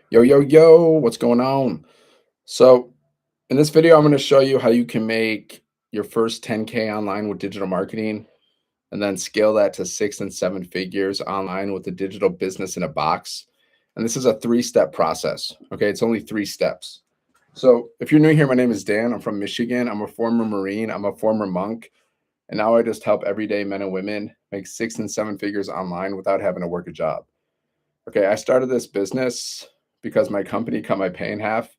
Yo, yo, yo, what's going on? So, in this video, I'm going to show you how you can make your first 10K online with digital marketing and then scale that to six and seven figures online with a digital business in a box. And this is a three-step process. Okay, it's only three steps. So, if you're new here, my name is Dan. I'm from Michigan. I'm a former Marine, I'm a former monk, and now I just help everyday men and women make six and seven figures online without having to work a job. Okay, I started this business because my company cut my pay in half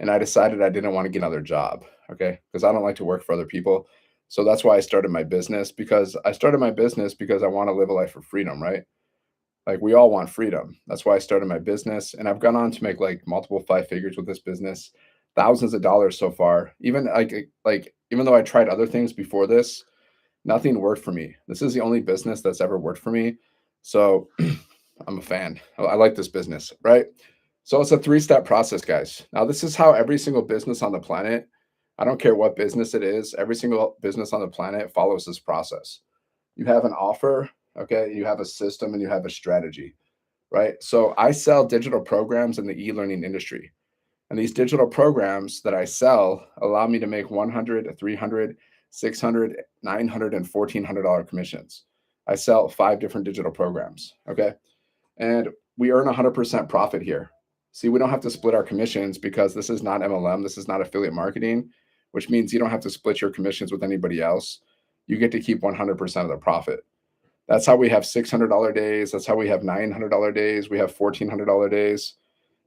and I decided I didn't want to get another job. Okay, because I don't like to work for other people. So that's why I started my business because I want to live a life of freedom, right? Like we all want freedom. That's why I started my business. And I've gone on to make like multiple five figures with this business, thousands of dollars so far. Even like even though I tried other things before this, nothing worked for me. This is the only business that's ever worked for me. So I'm a fan. I like this business, right? So it's a three-step process, guys. Now, this is how every single business on the planet, I don't care what business it is, every single business on the planet follows this process. You have an offer, okay, you have a system, and you have a strategy, right? So I sell digital programs in the e-learning industry. And these digital programs that I sell allow me to make 100, 300, 600, 900, and $1,400 commissions. I sell five different digital programs, okay? And we earn 100% profit here. See, we don't have to split our commissions because this is not MLM, this is not affiliate marketing, which means you don't have to split your commissions with anybody else. You get to keep 100% of the profit. That's how we have $600 days. That's how we have $900 days. We have $1,400 days.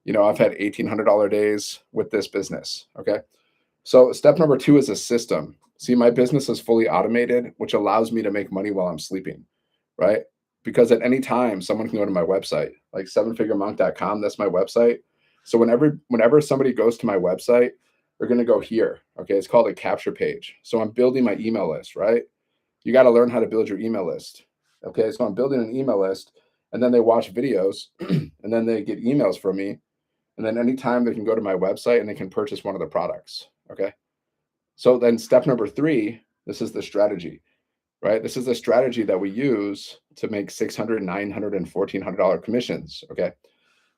You know, I've had $1,800 days with this business. Okay. So, step number two is a system. See, my business is fully automated, which allows me to make money while I'm sleeping, right? Because at any time, someone can go to my website, like sevenfiguremonk.com. That's my website. So whenever somebody goes to my website, they're going to go here. Okay, it's called a capture page. So I'm building my email list, right? You got to learn how to build your email list. Okay, so I'm building an email list, and then they watch videos, and then they get emails from me, and then anytime they can go to my website and they can purchase one of the products. Okay, so then step number three, this is the strategy, right? This is a strategy that we use to make 600, 900, and $1,400 commissions. Okay.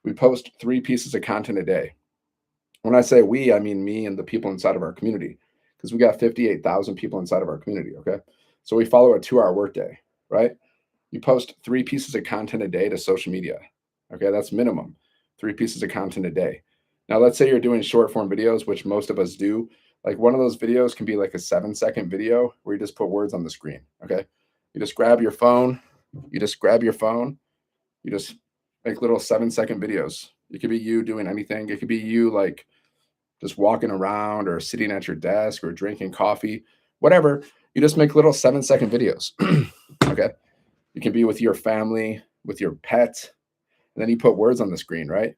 We post three pieces of content a day. When I say we, I mean me and the people inside of our community because we got 58,000 people inside of our community. Okay. So we follow a 2 hour workday, right? You post three pieces of content a day to social media. Okay. That's minimum three pieces of content a day. Now, let's say you're doing short form videos, which most of us do. Like one of those videos can be like a 7-second video where you just put words on the screen. Okay. You just grab your phone. You just grab your phone. You just make little 7-second videos. It could be you doing anything. It could be you like just walking around or sitting at your desk or drinking coffee, whatever. You just make little 7-second videos. Okay. You can be with your family, with your pet, and then you put words on the screen, right?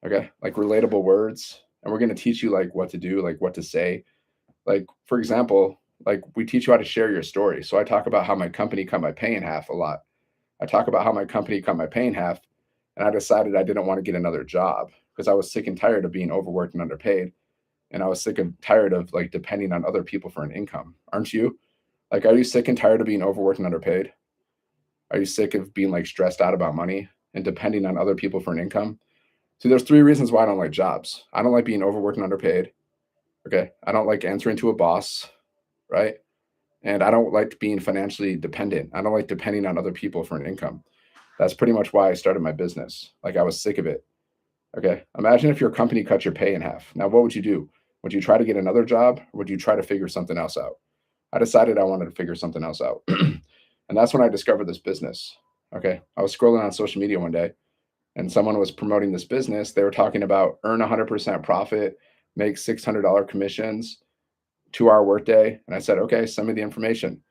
Okay. Like relatable words. And we're going to teach you like what to do, like what to say. Like, for example, like we teach you how to share your story. So I talk about how my company cut my pay in half a lot. I talk about how my company cut my pay in half, and I decided I didn't want to get another job because I was sick and tired of being overworked and underpaid. And I was sick and tired of like depending on other people for an income. Aren't you? Like, are you sick and tired of being overworked and underpaid? Are you sick of being like stressed out about money and depending on other people for an income? See, there's three reasons why I don't like jobs. I don't like being overworked and underpaid. Okay. I don't like answering to a boss, right? And I don't like being financially dependent. I don't like depending on other people for an income. That's pretty much why I started my business. Like I was sick of it. Okay. Imagine if your company cut your pay in half. Now, what would you do? Would you try to get another job or would you try to figure something else out? I decided I wanted to figure something else out. And that's when I discovered this business. Okay. I was scrolling on social media one day and someone was promoting this business. They were talking about earn 100% profit, make $600 commissions, 2 hour workday. And I said, okay, send me the information.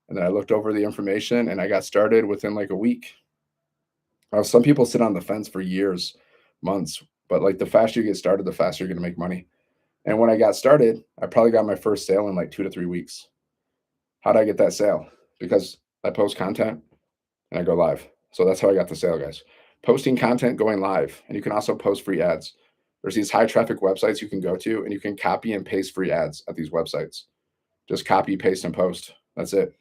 And then I looked over the information and I got started within like a week. Some people sit on the fence for years, months, but like the faster you get started, the faster you're going to make money. And when I got started, I probably got my first sale in like 2 to 3 weeks. How did I get that sale? Because I post content and I go live. So that's how I got the sale, guys. Posting content, going live. And you can also post free ads. There's these high traffic websites you can go to and you can copy and paste free ads at these websites. Just copy, paste, and post. That's it.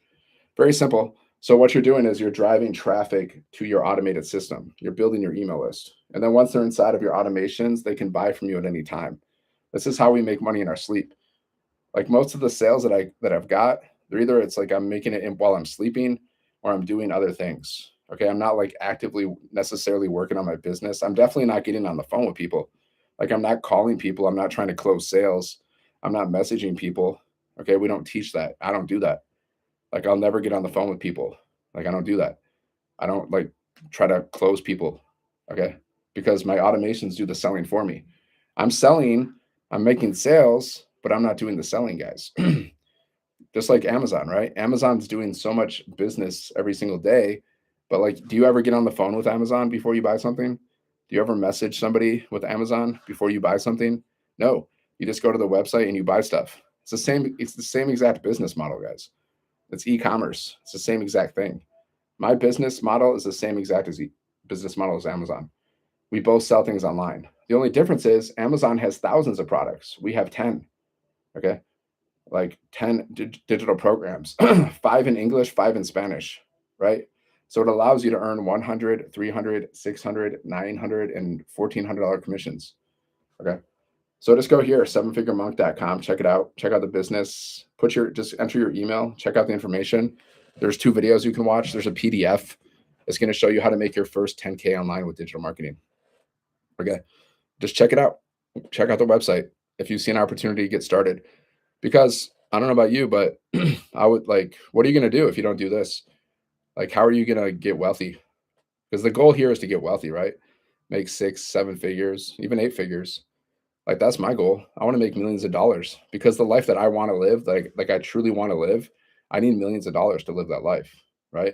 Very simple. So what you're doing is you're driving traffic to your automated system. You're building your email list. And then once they're inside of your automations, they can buy from you at any time. This is how we make money in our sleep. Like most of the sales that I've got, they're either it's like I'm making it while I'm sleeping or I'm doing other things. Okay, I'm not like actively necessarily working on my business. I'm definitely not getting on the phone with people. Like I'm not calling people. I'm not trying to close sales. I'm not messaging people. Okay, we don't teach that. I don't do that. Like I'll never get on the phone with people. Like I don't do that. I don't like try to close people. Okay, because my automations do the selling for me. I'm selling, I'm making sales, but I'm not doing the selling, guys. Just like Amazon, right? Amazon's doing so much business every single day, but like, do you ever get on the phone with Amazon before you buy something? Do you ever message somebody with Amazon before you buy something? No, you just go to the website and you buy stuff. It's the same. It's the same exact business model, guys. It's e-commerce. It's the same exact thing. My business model is the same exact as business model as Amazon. We both sell things online. The only difference is Amazon has thousands of products. We have 10. Okay, like 10 digital programs, 5 in English, 5 in Spanish, right? So it allows you to earn 100, 300, 600, 900, and $1,400 commissions. Okay. So just go here, sevenfiguremonk.com, check it out, check out the business, just enter your email, check out the information. There's 2 videos you can watch. There's a PDF. It's going to show you how to make your first 10K online with digital marketing. Okay. Just check it out. Check out the website if you see an opportunity to get started. Because I don't know about you, but I would like, what are you going to do if you don't do this? Like, how are you going to get wealthy? Because the goal here is to get wealthy, right? Make 6, 7 figures, even 8 figures. Like that's my goal. I want to make millions of dollars because the life that I want to live, like I truly want to live, I need millions of dollars to live that life, right?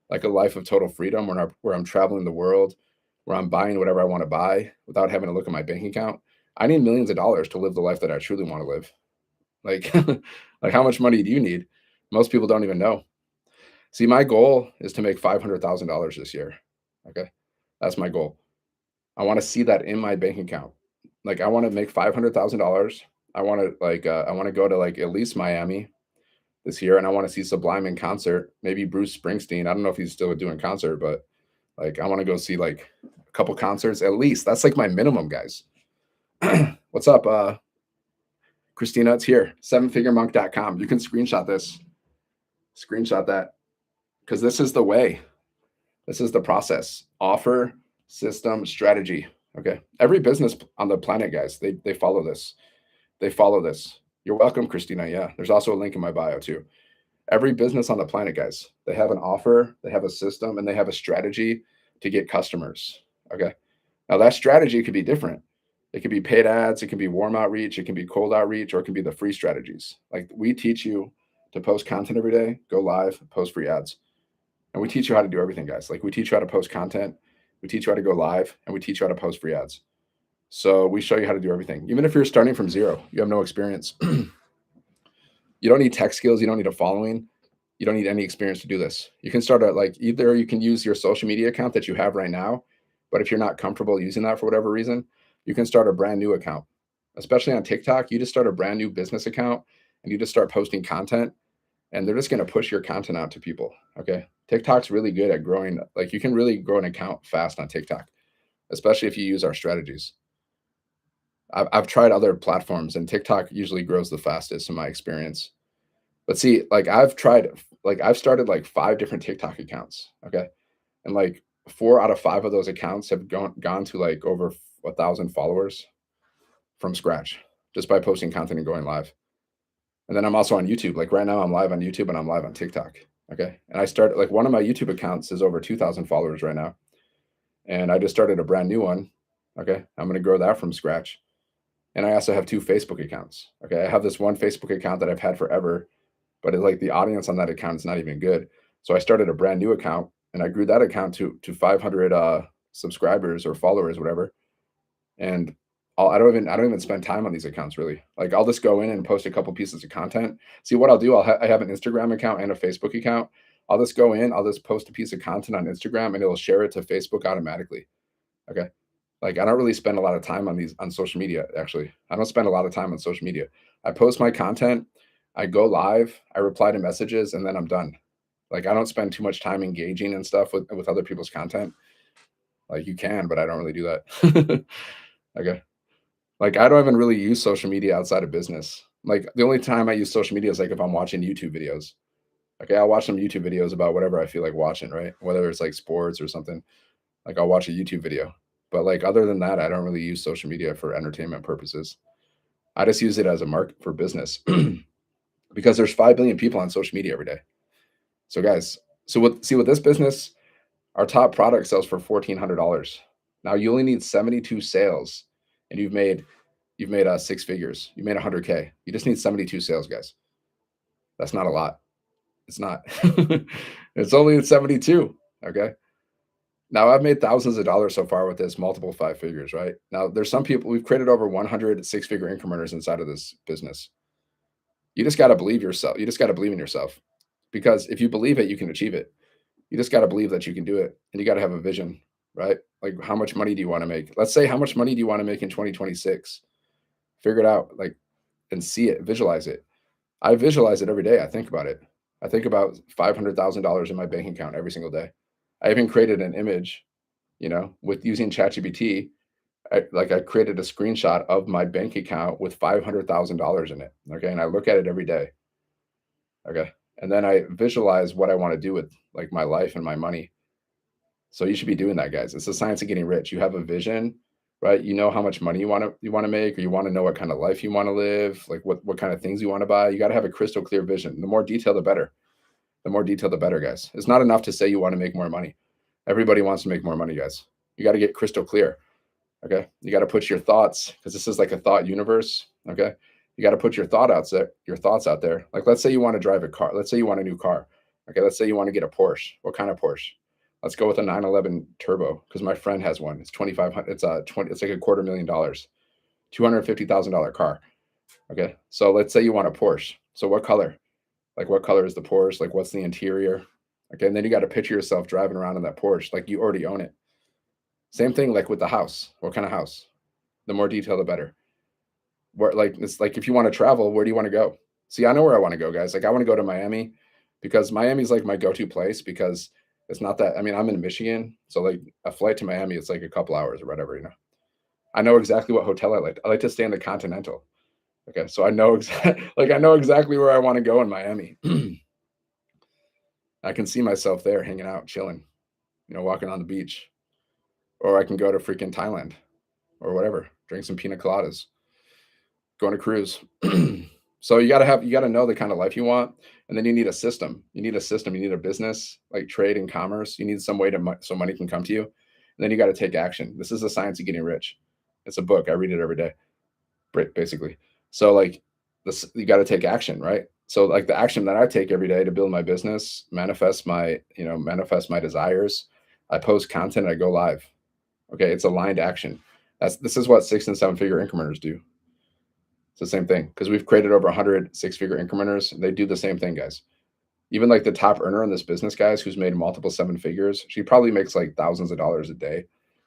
Like a life of total freedom where I'm traveling the world, where I'm buying whatever I want to buy without having to look at my bank account. I need millions of dollars to live the life that I truly want to live. Like, like how much money do you need? Most people don't even know. See, my goal is to make $500,000 this year. Okay, that's my goal. I want to see that in my bank account. Like, I want to make $500,000. I want to I want to go to like at least Miami this year, and I want to see Sublime in concert. Maybe Bruce Springsteen. I don't know if he's still doing concert, but like I want to go see like a couple concerts at least. That's like my minimum, guys. What's up, Christina? It's here. Sevenfiguremonk.com. You can screenshot this. Screenshot that because this is the way. This is the process. Offer, system, strategy. Okay. Every business on the planet, guys, they follow this. They follow this. You're welcome, Christina. Yeah. There's also a link in my bio too. Every business on the planet, guys, they have an offer, they have a system, and they have a strategy to get customers. Okay. Now that strategy could be different. It could be paid ads, it can be warm outreach, it can be cold outreach, or it can be the free strategies. Like we teach you to post content every day, go live, post free ads. And we teach you how to do everything, guys. Like we teach you how to post content, we teach you how to go live, and we teach you how to post free ads. So we show you how to do everything. Even if you're starting from zero, you have no experience. You don't need tech skills, you don't need a following, you don't need any experience to do this. You can start at like either you can use your social media account that you have right now, but if you're not comfortable using that for whatever reason, you can start a brand new account. Especially on TikTok, you just start a brand new business account and you just start posting content and they're just going to push your content out to people. Okay. TikTok's really good at growing. Like you can really grow an account fast on TikTok, especially if you use our strategies. I've tried other platforms and TikTok usually grows the fastest in my experience. But see, like I've started like 5 different TikTok accounts. Okay. And like 4 out of 5 of those accounts have gone to like over 1,000 followers from scratch just by posting content and going live. And then I'm also on YouTube. Like right now, I'm live on YouTube and I'm live on TikTok. Okay. And I started like one of my YouTube accounts is over 2,000 followers right now. And I just started a brand new one. Okay. I'm going to grow that from scratch. And I also have 2 Facebook accounts. Okay. I have this one Facebook account that I've had forever, but it's like the audience on that account is not even good. So I started a brand new account and I grew that account to 500 subscribers or followers, whatever. And I don't even spend time on these accounts really. Like I'll just go in and post a couple pieces of content. See what I'll do. I have an Instagram account and a Facebook account. I'll just go in. I'll just post a piece of content on Instagram and it'll share it to Facebook automatically. Okay. Like I don't really spend a lot of time on social media. Actually, I don't spend a lot of time on social media. I post my content. I go live. I reply to messages, and then I'm done. Like, I don't spend too much time engaging and stuff with other people's content. Like, you can, but I don't really do that. Okay. Like, I don't even really use social media outside of business. Like, the only time I use social media is, like, if I'm watching YouTube videos. Okay, I'll watch some YouTube videos about whatever I feel like watching, right? Whether it's, like, sports or something, like, I'll watch a YouTube video. But, like, other than that, I don't really use social media for entertainment purposes. I just use it as a market for business because there's 5 billion people on social media every day. So, guys, with this business, our top product sells for $1,400. Now you only need 72 sales, and you've made 6 figures. You made 100K. You just need 72 sales, guys. That's not a lot. It's not. It's only at 72. Okay. Now I've made thousands of dollars so far with this, multiple 5 figures, right? Now there's some people we've created over 100 6 figure incrementers inside of this business. You just got to believe yourself. You just got to believe in yourself because if you believe it, you can achieve it. You just got to believe that you can do it and you got to have a vision, right? Like how much money do you want to make? Let's say how much money do you want to make in 2026? Figure it out, like and see it, visualize it. I visualize it every day. I think about it. I think about $500,000 in my bank account every single day. I even created an image, with using ChatGPT. I created a screenshot of my bank account with $500,000 in it. Okay. And I look at it every day. Okay. And then I visualize what I want to do with like my life and my money. So you should be doing that, guys. It's the science of getting rich. You have a vision, right? You know how much money you want to make, or you want to know what kind of life you want to live, like what kind of things you want to buy. You got to have a crystal clear vision. The more detail, the better. The more detail, the better, guys. It's not enough to say you want to make more money. Everybody wants to make more money, guys. You got to get crystal clear. Okay. You got to put your thoughts, because this is like a thought universe. Okay. You got to put your thoughts out there. Like, let's say you want to drive a car. Let's say you want a new car. Okay. Let's say you want to get a Porsche. What kind of Porsche? Let's go with a 911 turbo because my friend has one. It's 2,500. It's like $250,000, $250,000 car. Okay. So let's say you want a Porsche. So what color? Like what color is the Porsche? Like what's the interior? Okay. And then you got to picture yourself driving around in that Porsche. Like you already own it. Same thing like with the house. What kind of house? The more detail, the better. Where like it's like if you want to travel, where do you want to go? See, I know where I want to go, guys. Like I want to go to Miami because Miami's like my go-to place because it's not that. I mean, I'm in Michigan, so like a flight to Miami, it's like a couple hours or whatever. I know exactly what hotel I like. I like to stay in the Continental. Okay, so I know I know exactly where I want to go in Miami. I can see myself there hanging out, chilling, walking on the beach, or I can go to freaking Thailand or whatever, drink some pina coladas, go on a cruise. So you got to know the kind of life you want, and then you need a system. You need a system. You need a business like trade and commerce. You need some way so money can come to you, and then you got to take action. This is the science of getting rich. It's a book. I read it every day, basically. So like this, you got to take action, right? So like the action that I take every day to build my business, manifest my desires. I post content. I go live. Okay, it's aligned action. This is what 6 and 7 figure incrementers do. It's the same thing because we've created over 100 6 figure incrementers. They do the same thing, guys. Even like the top earner in this business, guys, who's made multiple 7 figures, she probably makes like thousands of dollars a day.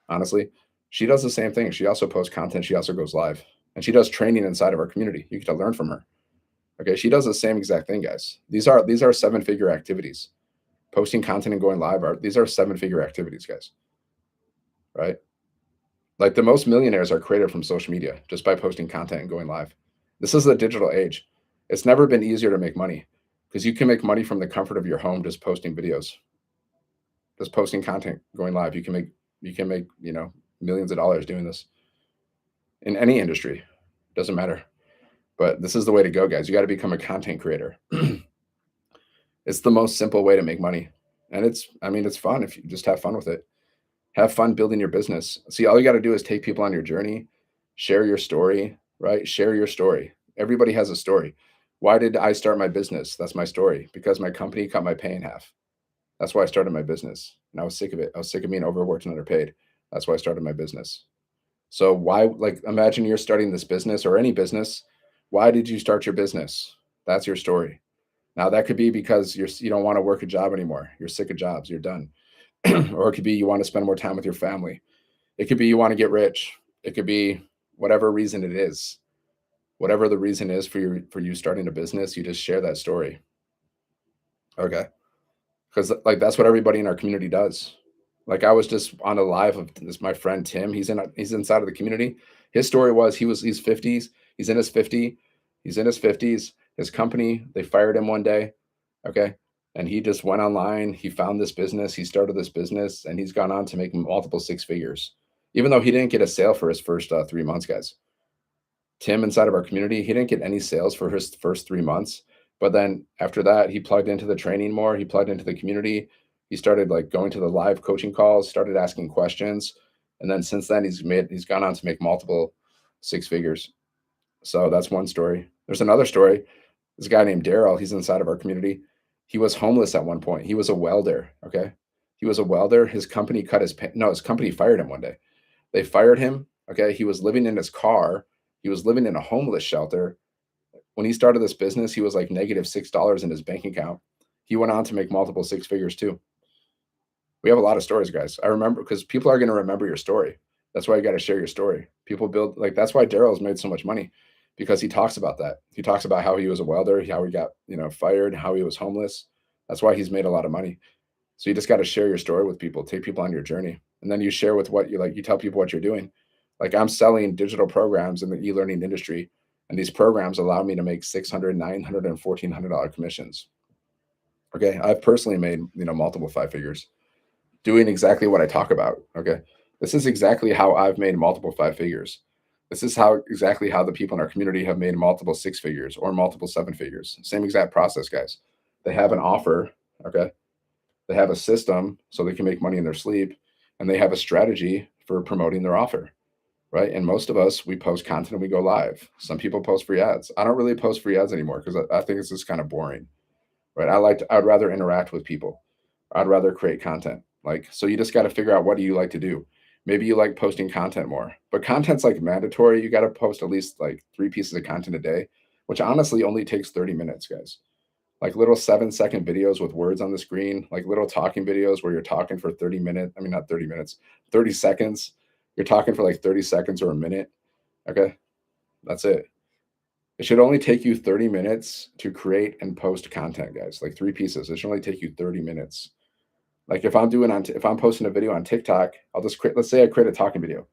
Honestly, she does the same thing. She also posts content. She also goes live, and she does training inside of our community. You get to learn from her. Okay, she does the same exact thing, guys. These are 7 figure activities. Posting content and going live these are 7 figure activities, guys. Right? Like the most millionaires are created from social media just by posting content and going live. This is the digital age. It's never been easier to make money because you can make money from the comfort of your home just posting videos, just posting content, going live. You can make millions of dollars doing this in any industry. Doesn't matter. But this is the way to go, guys. You got to become a content creator. It's the most simple way to make money. And it's fun if you just have fun with it. Have fun building your business. See, all you got to do is take people on your journey, share your story, right? Share your story. Everybody has a story. Why did I start my business? That's my story. Because my company cut my pay in half. That's why I started my business. And I was sick of it. I was sick of being overworked and underpaid. That's why I started my business. So why, like, imagine you're starting this business or any business. Why did you start your business? That's your story. Now that could be because you don't want to work a job anymore. You're sick of jobs. You're done. Or it could be you want to spend more time with your family. It could be you want to get rich. It could be whatever reason it is. Whatever the reason is for you starting a business, you just share that story. Okay. because like that's what everybody in our community does. Like I was just on a live of this my friend Tim. He's inside of the community. His story was he's 50s. He's in his 50. He's in his 50s. His company, they fired him one day. Okay. And he just went online. He found this business. He started this business and he's gone on to make multiple six figures. Even though he didn't get a sale for his first 3 months, guys. Tim inside of our community, he didn't get any sales for his first 3 months. But then after that, he plugged into the training more. He plugged into the community. He started like going to the live coaching calls, started asking questions. And then since then, he's gone on to make multiple six figures. So that's one story. There's another story. This guy named Daryl, he's inside of our community. He was homeless at one point. He was a welder. Okay. He was a welder. His company his company fired him one day. They fired him. Okay. He was living in his car. He was living in a homeless shelter. When he started this business, he was like -$6 in his bank account. He went on to make multiple six figures too. We have a lot of stories, guys. I remember because people are going to remember your story. That's why you got to share your story. People build like that's why Daryl's made so much money because he talks about that. He talks about how he was a welder, how he got fired, how he was homeless. That's why he's made a lot of money. So you just got to share your story with people, take people on your journey, and then you share with what you like. You tell people what you're doing. Like I'm selling digital programs in the e-learning industry, and these programs allow me to make $600, $900, and $1,400 commissions. Okay, I've personally made multiple five figures doing exactly what I talk about. Okay, this is exactly how I've made multiple five figures. This is exactly how the people in our community have made multiple six figures or multiple seven figures. Same exact process, guys. They have an offer. Okay, they have a system so they can make money in their sleep, and they have a strategy for promoting their offer, right? And most of us, we post content and we go live. Some people post free ads. I don't really post free ads anymore because I think it's just kind of boring, right? I'd rather interact with people. I'd rather create content. Like, so you just got to figure out what do you like to do. Maybe you like posting content more, but content's like mandatory. You got to post at least like 3 pieces of content a day, which honestly only takes 30 minutes, guys. Like little 7-second videos with words on the screen, like little talking videos where you're talking for 30 minutes. I mean, not 30 minutes, 30 seconds. You're talking for like 30 seconds or a minute. Okay. That's it. It should only take you 30 minutes to create and post content, guys. Like 3 pieces. It should only take you 30 minutes. Like if I'm posting a video on TikTok, I'll just create, let's say I create a talking video.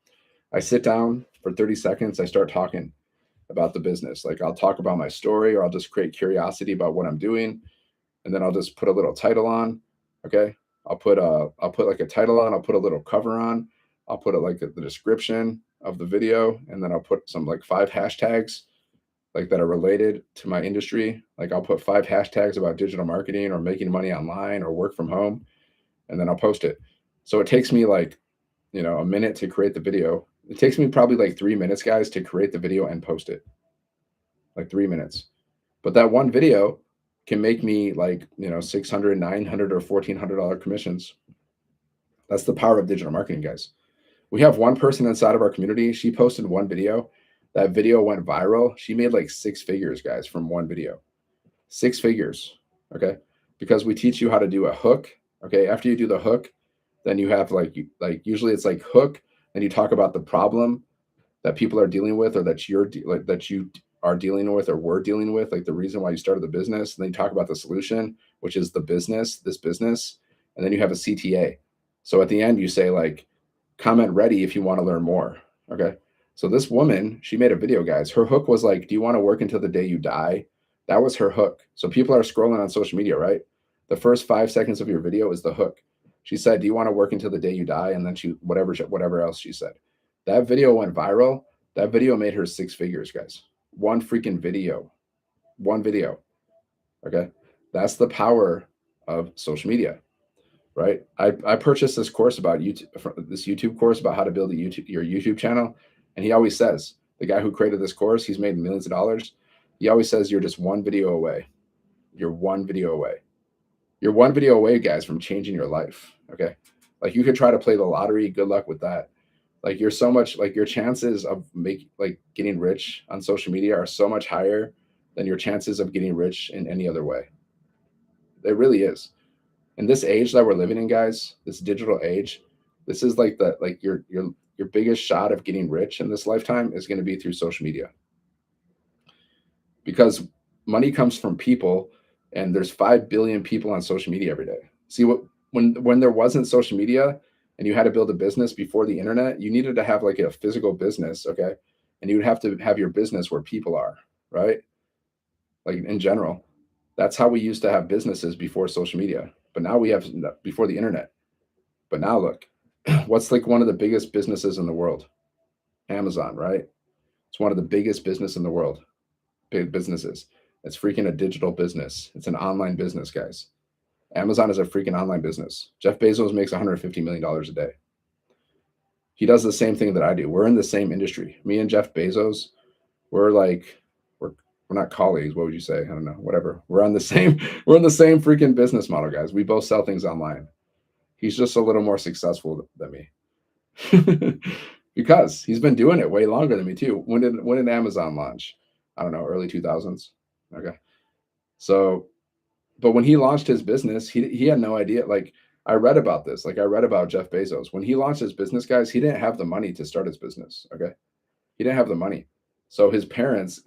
I sit down for 30 seconds. I start talking about the business. Like I'll talk about my story or I'll just create curiosity about what I'm doing. And then I'll just put a little title on. Okay. I'll put like a title on, I'll put a little cover on, I'll put it like the description of the video, and then I'll put some like 5 hashtags like that are related to my industry. Like I'll put 5 hashtags about digital marketing or making money online or work from home, and then I'll post it. So it takes me like, a minute to create the video. It takes me probably like 3 minutes, guys, to create the video and post it. Like 3 minutes. But that one video can make me like, 600, 900, or $1,400 commissions. That's the power of digital marketing, guys. We have one person inside of our community. She posted one video. That video went viral. She made like six figures, guys, from one video. Six figures. Okay. Because we teach you how to do a hook. Okay. After you do the hook, then you have like usually it's like hook, and you talk about the problem that people are dealing with, or that you are dealing with, or were dealing with, like the reason why you started the business. And then you talk about the solution, which is this business, and then you have a CTA. So at the end, you say like, comment ready if you want to learn more. Okay. So this woman, she made a video, guys. Her hook was like, do you want to work until the day you die? That was her hook. So people are scrolling on social media, right? The first 5 seconds of your video is the hook. She said, do you want to work until the day you die? And then whatever else she said. That video went viral. That video made her six figures, guys. One freaking video. One video. Okay. That's the power of social media, right? I purchased this course about YouTube, this YouTube course about how to build your YouTube channel. And he always says, the guy who created this course, he's made millions of dollars. He always says, you're just one video away. You're one video away. You're one video away, guys, from changing your life. Okay. Like you could try to play the lottery. Good luck with that. Like you're so much like your chances of getting rich on social media are so much higher than your chances of getting rich in any other way. It really is. In this age that we're living in, guys, this digital age, this is like your biggest shot of getting rich in this lifetime is going to be through social media. Because money comes from people, and there's 5 billion people on social media every day. See what when there wasn't social media and you had to build a business before the internet, you needed to have like a physical business, okay? And you would have to have your business where people are, right? Like in general. That's how we used to have businesses before social media. But now we have before the internet. But now look, what's like one of the biggest businesses in the world? Amazon, right? It's one of the biggest business in the world. Big businesses. It's freaking a digital business. It's an online business, guys. Amazon is a freaking online business. Jeff Bezos makes $150 million a day. He does the same thing that I do. We're in the same industry. Me and Jeff Bezos, we're like, we're, we're not colleagues. What would you say? I don't know. Whatever. We're on the same, we're in the same freaking business model, guys. We both sell things online. He's just a little more successful than me. Because he's been doing it way longer than me too. When did Amazon launch? I don't know, early 2000s. Okay. So but when he launched his business, he had no idea. Like I read about this. Like I read about Jeff Bezos. When he launched his business, guys, he didn't have the money to start his business. Okay. He didn't have the money. So his parents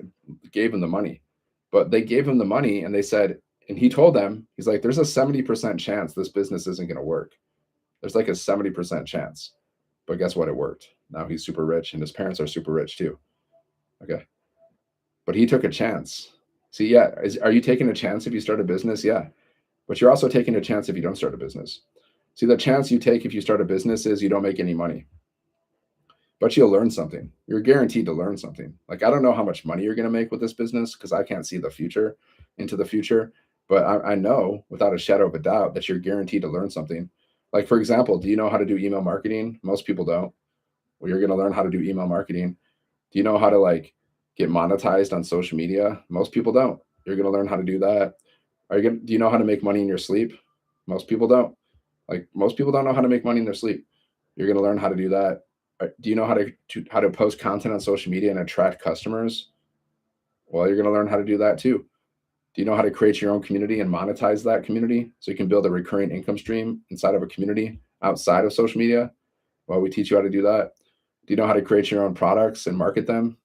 gave him the money. But they gave him the money and they said, and he told them, he's like, there's a 70% chance this business isn't gonna work. There's like a 70% chance. But guess what? It worked. Now he's super rich and his parents are super rich too. Okay. But he took a chance. See, yeah. Are you taking a chance if you start a business? Yeah. But you're also taking a chance if you don't start a business. See, the chance you take if you start a business is you don't make any money, but you'll learn something. You're guaranteed to learn something. Like, I don't know how much money you're going to make with this business because I can't see the future into the future, but I know without a shadow of a doubt that you're guaranteed to learn something. Like, for example, do you know how to do email marketing? Most people don't. Well, you're going to learn how to do email marketing. Do you know how to like get monetized on social media? Most people don't. You're going to learn how to do that. Do you know how to make money in your sleep? Most people don't. Like most people don't know how to make money in their sleep. You're going to learn how to do that. Do you know how to post content on social media and attract customers? Well, you're going to learn how to do that too. Do you know how to create your own community and monetize that community so you can build a recurring income stream inside of a community outside of social media? Well, we teach you how to do that. Do you know how to create your own products and market them?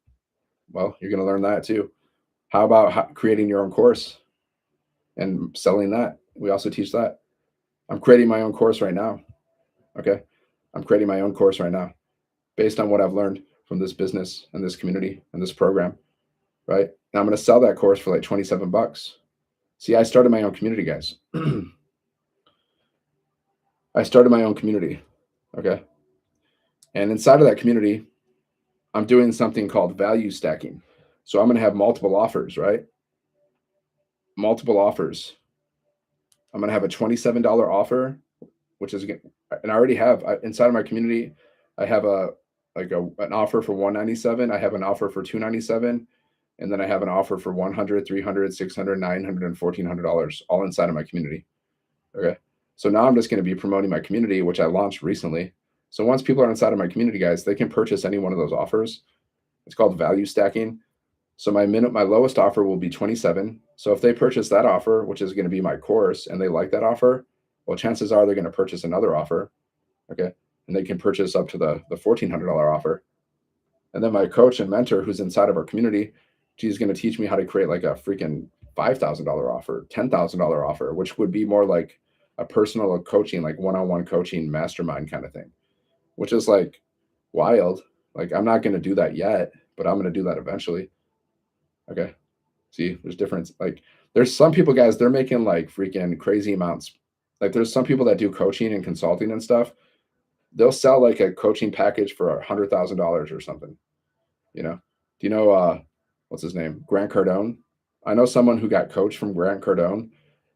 Well, you're going to learn that too. How about creating your own course and selling that? We also teach that. I'm creating my own course right now. Okay. I'm creating my own course right now based on what I've learned from this business and this community and this program. Right. Now I'm going to sell that course for like 27 bucks. See, I started my own community, guys. I started my own community. Okay. And inside of that community, I'm doing something called value stacking. So I'm going to have multiple offers, right? Multiple offers. I'm going to have a $27 offer, which is, and I already have inside of my community, I have an offer for 197. I have an offer for 297. And then I have an offer for 100, 300, 600, 900, and $1,400 all inside of my community. Okay. So now I'm just going to be promoting my community, which I launched recently. So once people are inside of my community, guys, they can purchase any one of those offers. It's called value stacking. So my lowest offer will be 27. So if they purchase that offer, which is going to be my course, and they like that offer, well, chances are they're going to purchase another offer. Okay. And they can purchase up to the $1,400 offer. And then my coach and mentor who's inside of our community, she's going to teach me how to create like a freaking $5,000 offer, $10,000 offer, which would be more like a personal coaching, like one-on-one coaching mastermind kind of thing, which is like wild. Like I'm not going to do that yet, but I'm going to do that eventually. Okay. See, there's difference. Like there's some people, guys, they're making like freaking crazy amounts. Like there's some people that do coaching and consulting and stuff. They'll sell like a coaching package for $100,000 or something. You know, do you know what's his name? Grant Cardone. I know someone who got coached from Grant Cardone.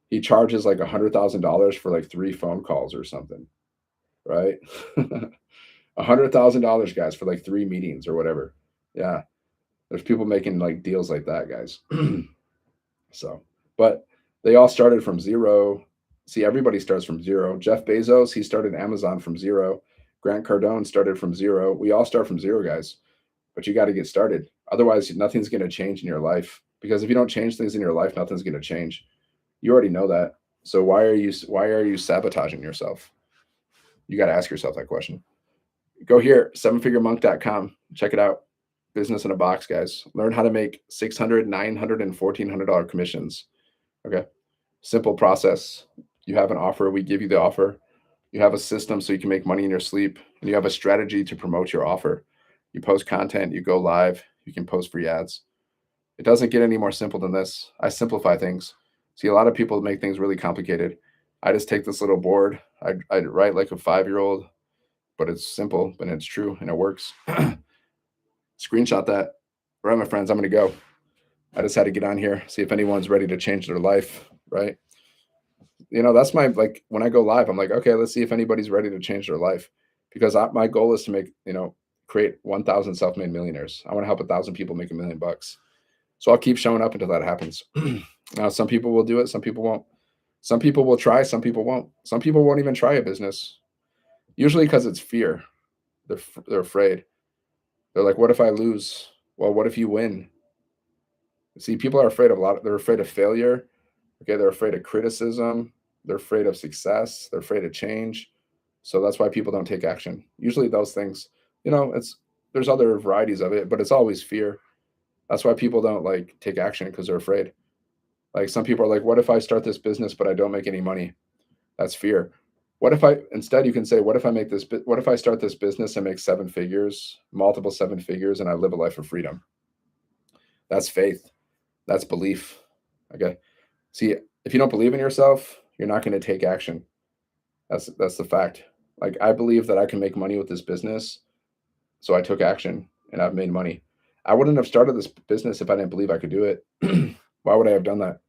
He charges like $100,000 for like 3 phone calls or something, right? $100,000, guys, for like 3 meetings or whatever. Yeah, there's people making like deals like that, guys. So, but they all started from zero. See, everybody starts from zero. Jeff Bezos, he started Amazon from zero. Grant Cardone started from zero. We all start from zero, guys. But you got to get started. Otherwise, nothing's going to change in your life. Because if you don't change things in your life, nothing's going to change. You already know that. So why are you sabotaging yourself? You got to ask yourself that question. Go here, sevenfiguremonk.com. Check it out. Business in a box, guys. Learn how to make $600, $900, and $1,400 commissions. Okay. Simple process. You have an offer, we give you the offer. You have a system so you can make money in your sleep, and you have a strategy to promote your offer. You post content, you go live, you can post free ads. It doesn't get any more simple than this. I simplify things. See, a lot of people make things really complicated. I just take this little board, I write like a 5-year-old, but it's simple, but it's true, and it works. Screenshot that. All right, my friends, I'm going to go. I just had to get on here, see if anyone's ready to change their life, right? That's my, like, when I go live, I'm like, okay, let's see if anybody's ready to change their life, because my goal is to make, create 1,000 self-made millionaires. I want to help 1,000 people make $1,000,000. So I'll keep showing up until that happens. Now, some people will do it, some people won't. Some people will try, some people won't. Some people won't even try a business, usually because it's fear. They're afraid. They're like, what if I lose? Well, what if you win? See, people are afraid of a lot. They're afraid of failure. Okay, they're afraid of criticism. They're afraid of success. They're afraid of change. So that's why people don't take action. Usually those things, it's there's other varieties of it, but it's always fear. That's why people don't like take action, because they're afraid. Like, some people are like, what if I start this business but I don't make any money? That's fear. What if I instead you can say, what if I start this business and make 7 figures, multiple 7 figures, and I live a life of freedom? That's faith. That's belief. Okay. See, if you don't believe in yourself, you're not going to take action. That's the fact. Like, I believe that I can make money with this business, so I took action and I've made money. I wouldn't have started this business if I didn't believe I could do it. Why would I have done that?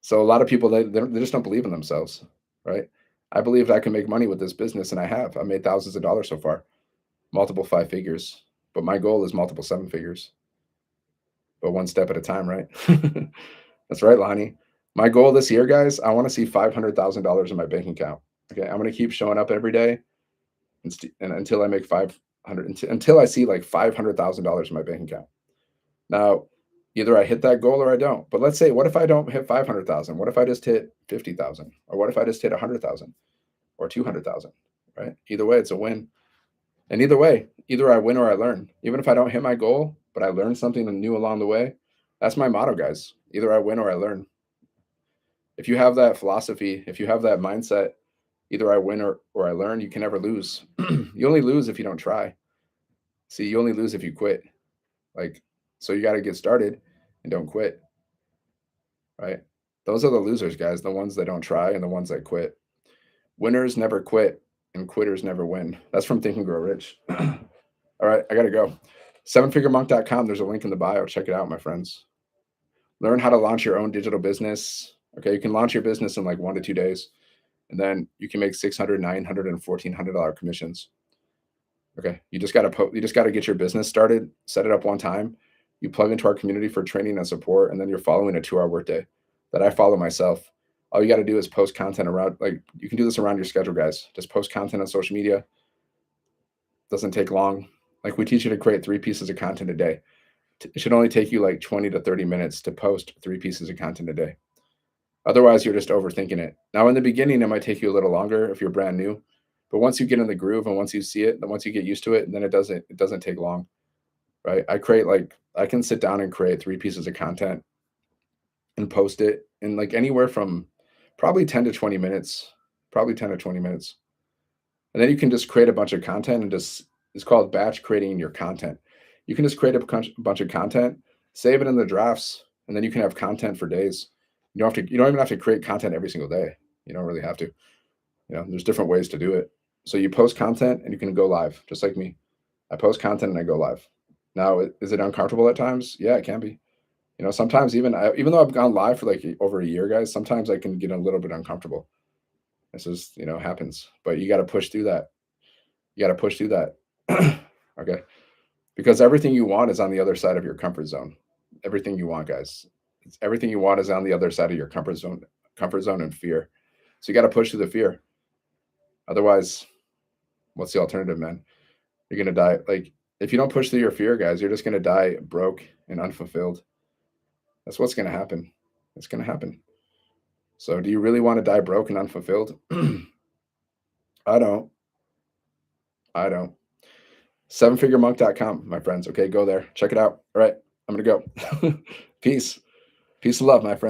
So a lot of people, they just don't believe in themselves, right? I believed I can make money with this business, and I have. I made thousands of dollars so far, multiple 5 figures. But my goal is multiple 7 figures, but one step at a time, right? That's right, Lonnie. My goal this year, guys, I want to see $500,000 in my bank account. Okay, I'm going to keep showing up every day, and until I make 500, until I see like $500,000 in my bank account. Now, either I hit that goal or I don't. But let's say, what if I don't hit 500,000? What if I just hit 50,000? Or what if I just hit 100,000 or 200,000? Right? Either way, it's a win. And either way, either I win or I learn. Even if I don't hit my goal, but I learn something new along the way, that's my motto, guys. Either I win or I learn. If you have that philosophy, if you have that mindset, either I win or I learn, you can never lose. You only lose if you don't try. See, you only lose if you quit. Like, so you got to get started and don't quit, right? Those are the losers, guys, the ones that don't try and the ones that quit. Winners never quit and quitters never win. That's from Think and Grow Rich. All right, I got to go. 7figuremonk.com. There's a link in the bio. Check it out, my friends. Learn how to launch your own digital business. Okay, you can launch your business in like 1 to 2 days, and then you can make $600, $900, and $1,400 commissions. Okay, you just gotta get your business started, set it up one time. You plug into our community for training and support, and then you're following a 2-hour workday that I follow myself. All you got to do is post content around, like, you can do this around your schedule, guys. Just post content on social media. Doesn't take long. Like, we teach you to create 3 pieces of content a day. It should only take you like 20 to 30 minutes to post 3 pieces of content a day. Otherwise, you're just overthinking it. Now, in the beginning, it might take you a little longer if you're brand new, but once you get in the groove and once you see it, then once you get used to it, then it doesn't take long, right? I can sit down and create 3 pieces of content and post it in like anywhere from probably 10 to 20 minutes, probably 10 to 20 minutes. And then you can just create a bunch of content and it's called batch creating your content. You can just create a bunch of content, save it in the drafts, and then you can have content for days. You don't even have to create content every single day. You don't really have to. There's different ways to do it. So you post content and you can go live, just like me. I post content and I go live. Now, is it uncomfortable at times? Yeah, it can be. Sometimes even though I've gone live for like over a year, guys, sometimes I can get a little bit uncomfortable. This is, happens, but you got to push through that. You got to push through that. Okay. Because everything you want is on the other side of your comfort zone. Everything you want, guys. Everything you want is on the other side of your comfort zone and fear. So you got to push through the fear. Otherwise, what's the alternative, man? You're going to die. Like, if you don't push through your fear, guys, you're just going to die broke and unfulfilled. That's what's going to happen. It's going to happen. So do you really want to die broke and unfulfilled? I don't. I don't. 7figuremonk.com, my friends. Okay, go there. Check it out. All right, I'm going to go. Peace. Peace and love, my friend.